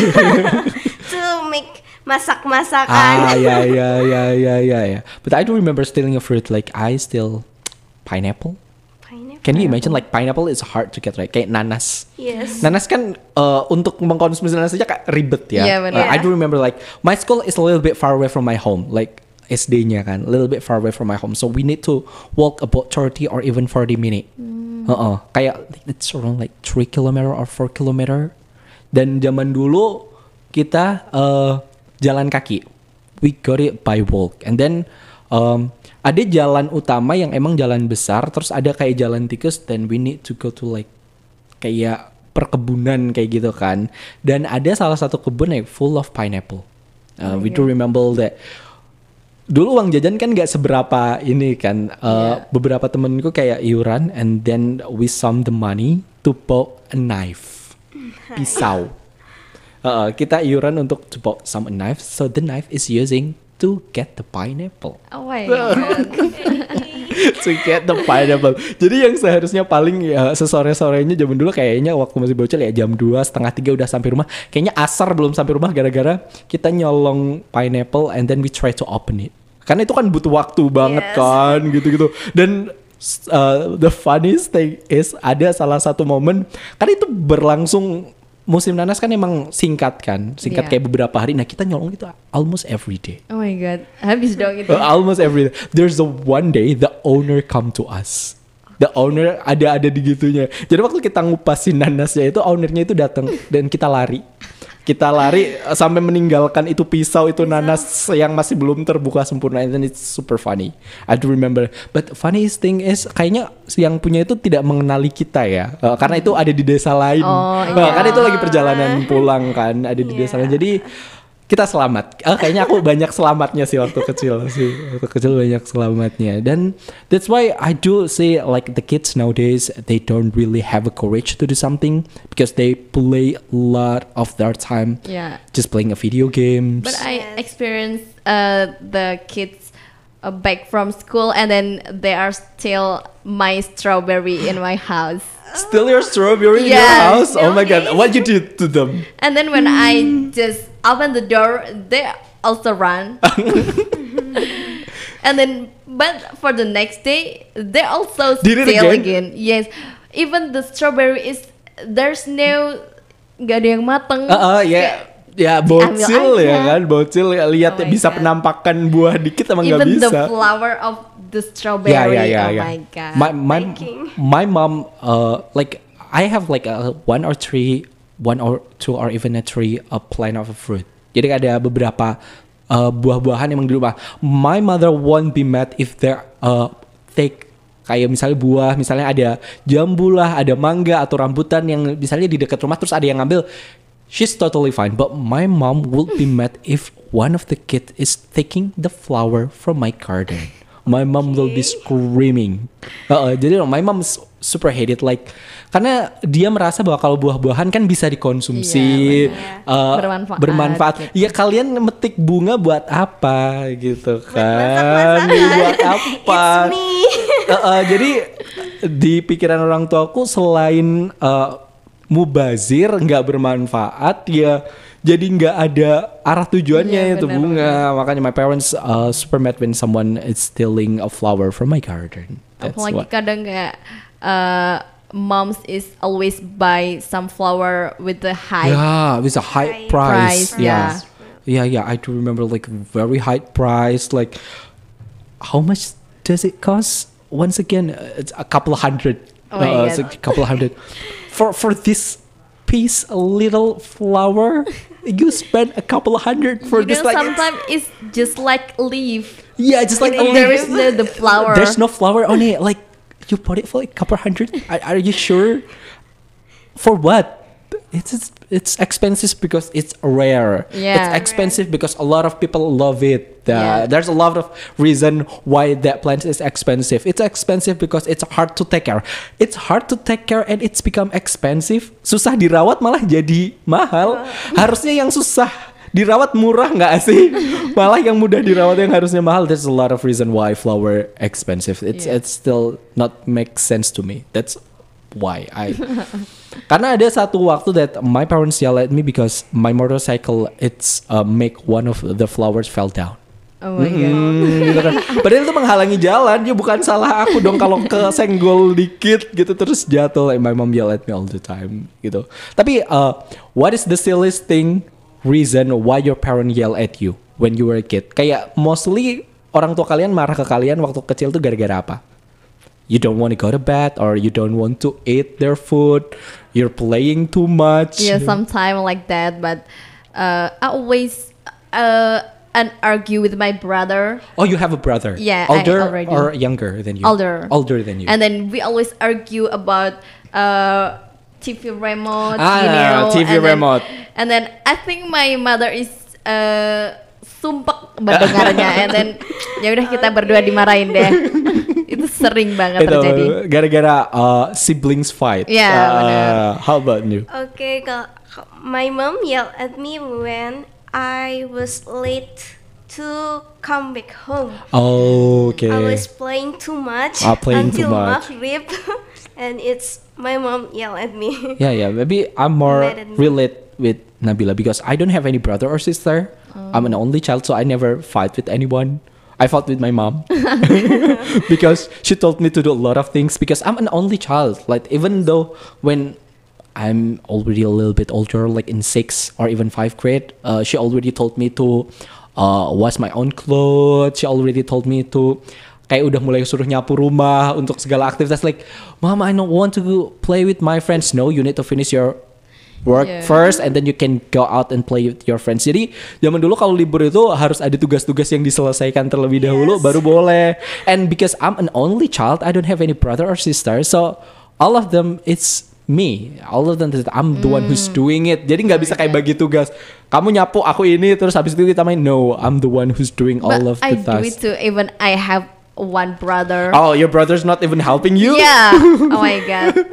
To make masak-masakan. Yeah. But I do remember stealing a fruit. Like I steal pineapple. Pineapple. Can you imagine like pineapple is hard to get right? Kayak nanas. Yes. Nanas kan untuk mengkonsumsi nanas saja kayak ribet ya. Iya, benar. I do remember like my school is a little bit far away from my home. Like SD-nya kan, a little bit far away from my home. So we need to walk about 30 or even 40 minutes. Kayak it's around like 3 kilometer or 4 kilometer. Dan zaman dulu kita jalan kaki. We got it by walk. And then ada jalan utama yang emang jalan besar, terus ada kayak jalan tikus, then we need to go to like kayak perkebunan kayak gitu kan. Dan ada salah satu kebun yang full of pineapple. We do remember that. Dulu uang jajan kan gak seberapa ini kan. Beberapa temenku kayak iuran, and then we sum the money to buy a knife. Pisau. Kita iuran untuk to buy some a knife, so the knife is using to get the pineapple. Oh my god. To get the pineapple. Jadi yang seharusnya paling ya sesore-sorenya zaman dulu kayaknya waktu masih bocil ya jam 2, setengah 3 udah sampai rumah. Kayaknya asar belum sampai rumah gara-gara kita nyolong pineapple and then we try to open it. Karena itu kan butuh waktu banget kan gitu-gitu. Dan the funniest thing is ada salah satu momen, karena itu berlangsung musim nanas kan emang singkat kan, Iya. kayak beberapa hari. Nah kita nyolong itu almost every day. Oh my god. Habis dong itu. Almost every day. There's a one day the owner come to us. The owner ada di gitunya. Jadi waktu kita ngupasin nanasnya itu, ownernya itu datang dan kita lari. Kita lari sampai meninggalkan itu pisau, itu nanas yang masih belum terbuka sempurna. And then it's super funny. I do remember. But funniest thing is kayaknya yang punya itu tidak mengenali kita ya. Karena itu ada di desa lain. Oh, iya. Karena itu lagi perjalanan pulang kan, ada di desa lain. Jadi kita selamat. Kayaknya aku banyak selamatnya sih waktu kecil sih. Waktu kecil banyak selamatnya. Dan that's why I do say like the kids nowadays, they don't really have a courage to do something because they play a lot of their time Yeah. just playing a video games. But I experienced the kids back from school, and then they are still my strawberry in my house. Still your strawberry in your Yeah. house? Oh my god, what you did to them? And then when I just open the door, they also run. And then, but for the next day, they also Did it steal again? again. Yes, even the strawberry is there's no, gak ada yang mateng. Ya. Ya bocil Diambil ya aja. kan, bocil lihat Oh my bisa God. penampakan buah dikit emang nggak Even bisa. the flower of the strawberry. Oh my god. My mom like I have like one or two or even a three plant of a fruit. Jadi ada beberapa buah-buahan emang di rumah. My mother won't be mad if they take kayak misalnya buah, misalnya ada jambu lah, ada mangga atau rambutan yang misalnya di dekat rumah terus ada yang ngambil. she's totally fine. But my mom will be mad if one of the kid is taking the flower from my garden. My mom will be screaming. Jadi my mom is super hate it, like karena dia merasa bahwa kalau buah-buahan kan bisa dikonsumsi, bermanfaat. Ya kalian metik bunga buat apa gitu kan? Buat apa? It's me. Jadi di pikiran orang tuaku selain mubazir, nggak bermanfaat, ya jadi nggak ada arah tujuannya itu bunga. Makanya my parents super mad when someone is stealing a flower from my garden. Apalagi kadang kayak moms is always buy some flower with the high. Yeah, with a high price. Yeah. Yeah. I do remember like very high price. Like, how much does it cost? Once again, it's a couple of hundred. It's a couple of hundred for this piece, a little flower. You spend a couple of hundred for this. Like, sometimes it's just like leaf. Yeah, just like a leaf. There is no the flower. There's no flower on it. Like, you bought it for like a couple of hundred. Are you sure? For what? It's expensive because it's rare. Yeah. It's expensive because a lot of people love it. There's a lot of reason why that plant is expensive. It's expensive because it's hard to take care. It's hard to take care and it's become expensive. Susah dirawat malah jadi mahal. Harusnya yang susah dirawat murah nggak sih? Malah yang mudah dirawat yang harusnya mahal. There's a lot of reason why flower expensive. It's still not make sense to me. That's why karena ada satu waktu that my parents yell at me because my motorcycle it's make one of the flowers fell down. Oh my god. Gitu kan. Padahal itu menghalangi jalan, ya bukan salah aku dong kalau kesenggol dikit gitu terus jatuh. Like my mom yell at me all the time gitu. Tapi what is the silliest thing reason why your parent yell at you when you were a kid? Kayak mostly orang tua kalian marah ke kalian waktu kecil tuh gara-gara apa? You don't want to go to bed or you don't want to eat their food, you're playing too much. Yeah, sometimes like that, but I always argue with my brother. Oh, you have a brother? Yeah, older I already. Or younger than you? Older than you. And then we always argue about TV remote, TV remote. And then I think my mother is sumpah mendengarnya, and then ya udah kita berdua dimarahin deh. Itu sering banget terjadi. Gara-gara siblings fight. Yeah, how about you? Okay, my mom yelled at me when I was late to come back home. Oh, okay. I was playing too much too until much. Maghrib, and it's my mom yelled at me. Yeah. Maybe I'm more relate with Nabila because I don't have any brother or sister. I'm an only child, so I never fight with anyone. I fought with my mom because she told me to do a lot of things because I'm an only child. Like even though when I'm already a little bit older, like in 6th or even 5th grade, she already told me to wash my own clothes. She already told me to kayak udah mulai suruh nyapu rumah untuk segala aktivitas. Like, Mom, I don't want to play with my friends. No, you need to finish your work first and then you can go out and play with your friends. Jadi zaman dulu kalau libur itu harus ada tugas-tugas yang diselesaikan terlebih dahulu baru boleh. And because I'm an only child, I don't have any brother or sister, so all of them it's me. All of them I'm the one who's doing it. Jadi nggak bisa kayak bagi tugas. Kamu nyapu, aku ini, terus habis itu kita main. No, I'm the one who's doing all of the tasks. I do it too. Even I have one brother. Oh, your brother's not even helping you? Yeah. Oh my god.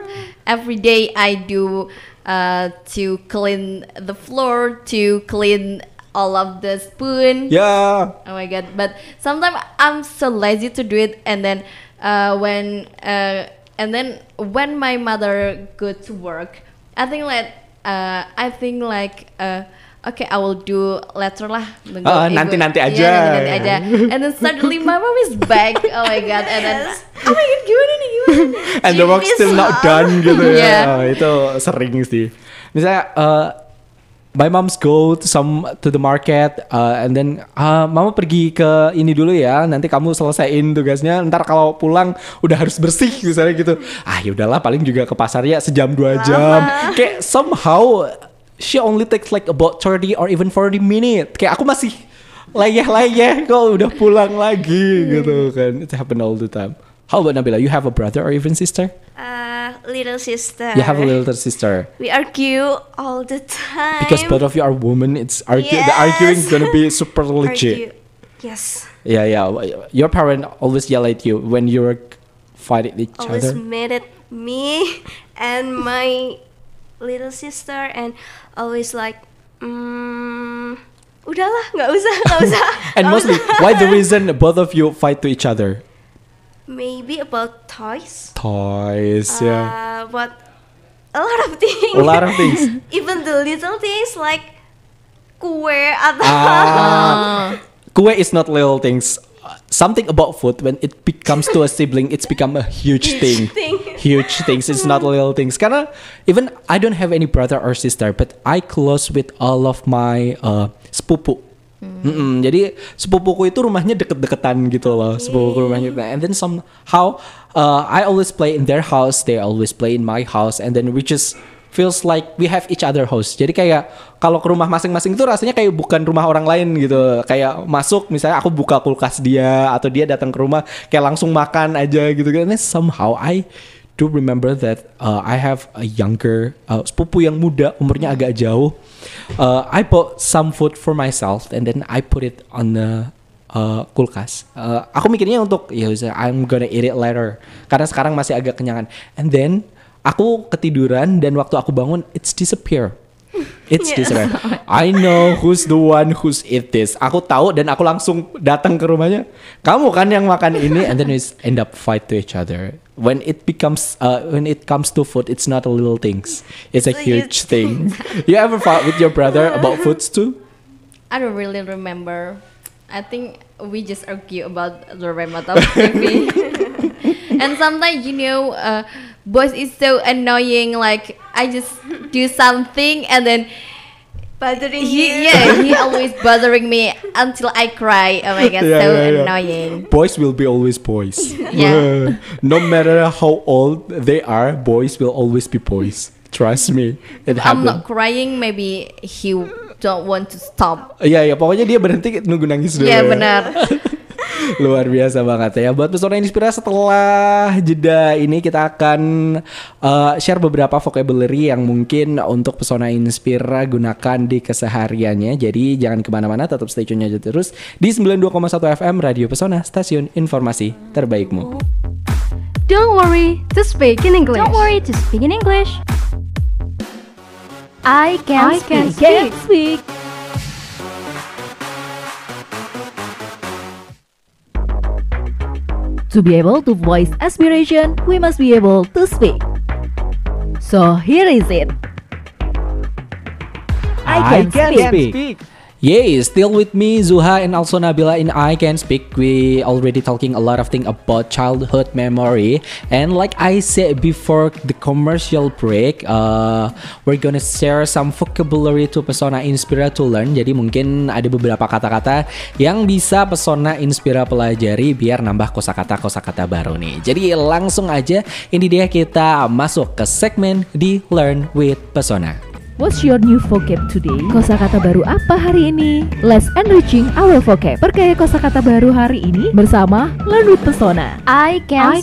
Every day I do. To clean the floor, to clean all of the spoon. Yeah. Oh my god! But sometimes I'm so lazy to do it, and then when my mother go to work, I think okay, I will do later lah. Nanti aja. Yeah, nanti aja. And then suddenly my mom is back. Oh my god! And then oh my god, gimana nih? And the work's still not done gitu ya. Yeah. Itu sering sih. Misalnya my moms go to the market and then mama pergi ke ini dulu ya, nanti kamu selesaiin tugasnya, ntar kalau pulang udah harus bersih misalnya gitu. Ya udahlah, paling juga ke pasar ya sejam 2 jam. Kayak somehow she only takes like about 30 or even 40 minutes. Kayak aku masih layeh kok udah pulang lagi gitu kan. It happen all the time. How about Nabila? You have a brother or even sister? Little sister. You have a little sister. We argue all the time. Because both of you are women, it's the Yes. arguing gonna be super legit. Argue. Yes. Yeah. Your parent always yell at you when you're fighting each Always other. mad at me and my little sister, and always like, udahlah, nggak usah. And nggak mostly, usah." why the reason both of you fight to each other? Maybe about toys. Toys, yeah. But a lot of things. A lot of things. Even the little things like kue atau Kue is not little things. Something about food, when it becomes to a sibling, it's become a huge thing. Huge things. It's not little things. Karena even I don't have any brother or sister, but I close with all of my sepupu. Jadi sepupuku itu rumahnya deket-deketan gitu loh. Sepupuku rumahnya. And then somehow I always play in their house, they always play in my house, and then we just feels like we have each other house. Jadi kayak kalau ke rumah masing-masing itu rasanya kayak bukan rumah orang lain gitu. Kayak masuk misalnya aku buka kulkas dia atau dia datang ke rumah kayak langsung makan aja gitu. And then somehow I do remember that I have a younger sepupu yang muda, umurnya agak jauh. I bought some food for myself and then I put it on the kulkas. Aku mikirnya untuk ya I'm gonna eat it later karena sekarang masih agak kenyangan. And then aku ketiduran dan waktu aku bangun it's disappear. It's disappear. I know who's the one who's eat this. Aku tahu dan aku langsung datang ke rumahnya. Kamu kan yang makan ini, and then we end up fight to each other. When it comes to food, it's not a little things. It's a huge thing. You ever fought with your brother about foods too? I don't really remember. I think we just argue about the remote of TV. And sometimes, boys is so annoying. Like I just do something and then bothering he you. always bothering me until I cry. Oh my god, so annoying. Boys will be always boys. Yeah. No matter how old they are, boys will always be boys. Trust me, it I'm happens. not crying. Maybe he don't want to stop. Iya, pokoknya dia berhenti nunggu nangis dulu. Iya benar. Luar biasa banget ya. Buat Pesona Inspira, setelah jeda ini kita akan share beberapa vocabulary yang mungkin untuk Pesona Inspira gunakan di kesehariannya. Jadi jangan kemana-mana, tetap stay tune aja terus di 92,1 FM Radio Pesona, stasiun informasi terbaikmu. Don't worry to speak in English. Don't worry to speak in English. I can speak. To be able to voice aspiration, we must be able to speak. So here is it. I can speak. Yay, still with me Zuha and also Nabila in I Can Speak. We already talking a lot of things about childhood memory, and like I said before the commercial break, we're gonna share some vocabulary to Pesona Inspira to learn. Jadi mungkin ada beberapa kata-kata yang bisa Pesona Inspira pelajari biar nambah kosakata baru nih. Jadi langsung aja ini dia kita masuk ke segmen di Learn with Pesona. What's your new vocab today? Kosakata baru apa hari ini? Let's enriching our vocab. Perkaya kosakata baru hari ini bersama Learn with Pesona. I can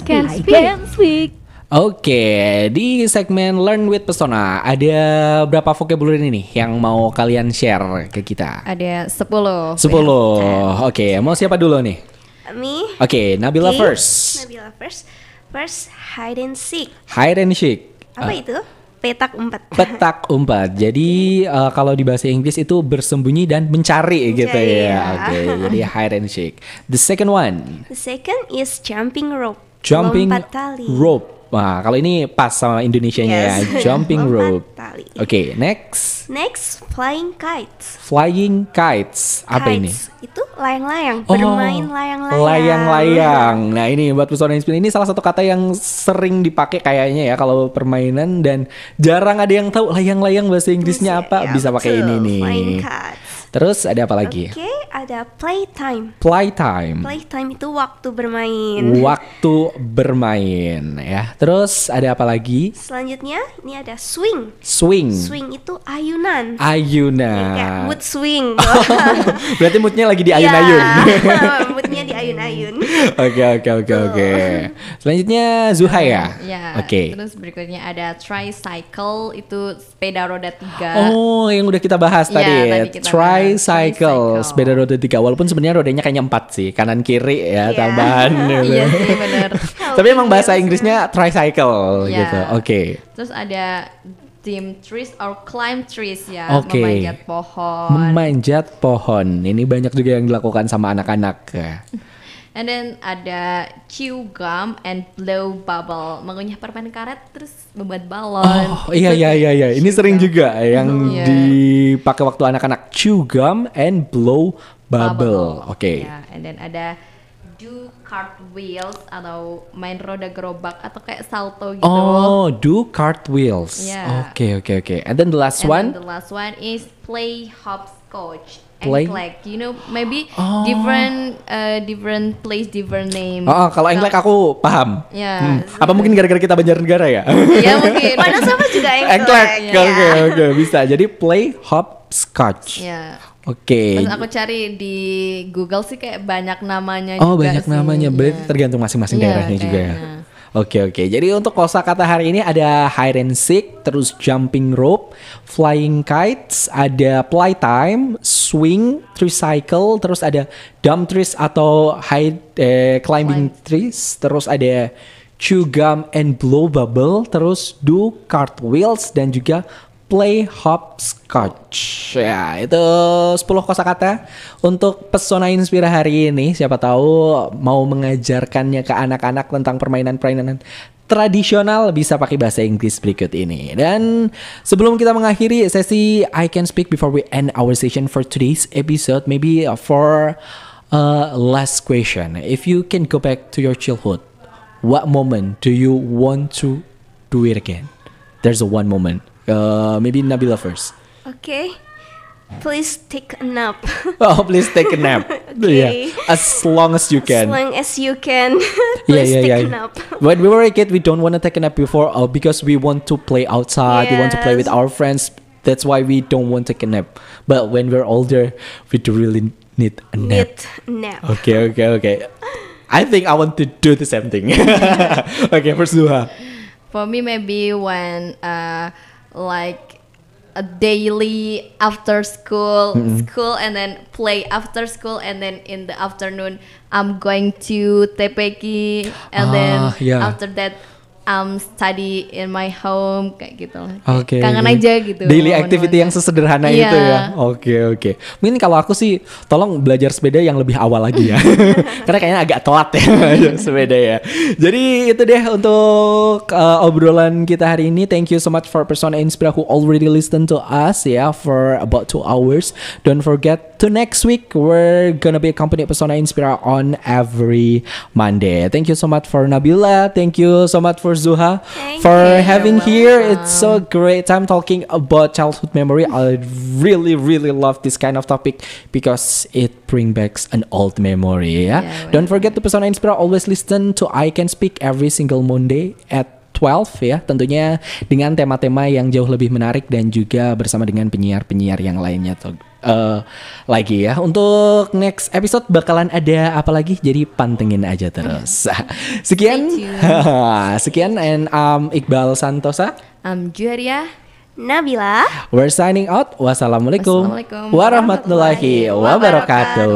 speak. Oke, di segmen Learn with Pesona ada berapa vocabulary nih yang mau kalian share ke kita? Ada 10. 10. Oke, mau siapa dulu nih? Me. Oke, Nabila Okay. first. Nabila first. First, hide and seek. Hide and seek. Apa itu? Petak umpet. Petak umpet. Jadi kalau di bahasa Inggris itu bersembunyi dan mencari gitu Mencari, ya. ya. Oke, jadi hide and seek. The second one, The second is jumping rope. jumping Lompat tali. rope. Wah, kalau ini pas sama Indonesianya Yes. ya, jumping Lompat rope. tali. Oke, next, Next, flying kites. flying kites. Apa ini? Kites itu layang-layang, bermain layang-layang. Layang-layang. Nah ini buat Pesona Inspira, ini salah satu kata yang sering dipakai kayaknya ya kalau permainan, dan jarang ada yang tahu layang-layang bahasa Inggrisnya apa. Ya, Bisa pakai betul, ini nih. Flying kites. Terus ada apa lagi? Oke, ada playtime. Playtime. Playtime itu waktu bermain. Waktu bermain ya. Terus ada apa lagi? Selanjutnya ini ada swing. Swing. Swing itu ayunan. Ayunan. Kayak mood swing. Berarti moodnya lagi di ayun-ayun. Iya, moodnya di ayun-ayun. Oke. Selanjutnya Zuha ya. Ya. Oke. Terus berikutnya ada tricycle, itu sepeda roda 3. Oh, yang udah kita bahas Ya, tadi. tadi kita Tricycle, bahas. sepeda roda 3. Walaupun sebenarnya rodanya kayaknya 4 sih, kanan kiri ya, Iya. tambahan. Gitu. Iya sih benar. Tapi emang bahasa Inggrisnya tricycle Ya. gitu. Oke. Terus ada dim trees or climb trees ya, Oke. memanjat pohon. Memanjat pohon. Ini banyak juga yang dilakukan sama anak-anak ya. And then ada chew gum and blow bubble, mengunyah permen karet terus membuat balon. Oh, iya. Ini sering juga yang Iya. dipakai waktu anak-anak, chew gum and blow bubble. Oke. Ya, and then ada do cartwheels atau main roda gerobak atau kayak salto gitu. Oh, do cartwheels. Yeah. Oke. And then the last And one. then the last one is play hopscotch. Play- Engklek, you know, maybe different place, different name. Oh, kalau engklek aku paham. Ya. Apa mungkin gara-gara kita Banjarnegara ya? Ya mungkin. Mana sama juga Engklek. ya. Oke, bisa. Jadi play hopscotch. Ya. Oke. Terus aku cari di Google sih kayak banyak namanya Oh, juga banyak sih. namanya. Berarti Ya. tergantung masing-masing Iya, daerahnya juga ya. kayaknya. Oke. Jadi untuk kosakata hari ini ada hide and seek, terus jumping rope, flying kites, ada playtime, swing, tricycle, terus ada dump trees atau climbing trees, terus ada chew gum and blow bubble, terus do cartwheels dan juga play hopscotch. Ya, itu 10 kosakata untuk Pesona Inspira hari ini. Siapa tahu mau mengajarkannya ke anak-anak tentang permainan-permainan tradisional bisa pakai bahasa Inggris berikut ini. Dan sebelum kita mengakhiri sesi I Can Speak before we end our session for today's episode, maybe for last question. If you can go back to your childhood, what moment do you want to do it again? There's a one moment. Maybe Nabila first. Okay. Please take a nap. Oh, please take a nap. Okay. Yeah, as long as you As can. long as you can. Please take a nap. When we were a kid, we don't want to take a nap before because we want to play outside. We want to play with Yes. our friends. That's why we don't want to take a nap. But when we're older, we do really need a nap. Nap. Okay. I think I want to do the same thing. Okay, first Zuha. For me, maybe when like a daily after school, and then play after school, and then in the afternoon I'm going to TPQ, and then yeah. after that study in my home kayak gitu. Oke. Kangen aja gitu. Daily activity yang sesederhana Iya. itu ya. Oke. Mungkin kalau aku sih tolong belajar sepeda yang lebih awal lagi ya. Karena kayaknya agak telat ya sepeda ya. Jadi itu deh untuk obrolan kita hari ini. Thank you so much for Pesona Inspira who already listened to us ya for about 2 hours. Don't forget to next week we're gonna be accompanied Pesona Inspira on every Monday. Thank you so much for Nabila. Thank you so much for Zuha Thank for you. having You're here. It's so great time talking about childhood memory. I really love this kind of topic because it brings back an old memory ya. Yeah, Don't forget to Pesona Inspira always listen to I Can Speak every single Monday at 12 ya, tentunya dengan tema-tema yang jauh lebih menarik dan juga bersama dengan penyiar-penyiar yang lainnya lagi ya. Untuk next episode bakalan ada apa lagi, jadi pantengin aja terus. Sekian sekian and Iqbal Santosa, Juharia. Nabila. we're signing out. Wassalamualaikum Wassalamualaikum warahmatullahi wabarakatuh.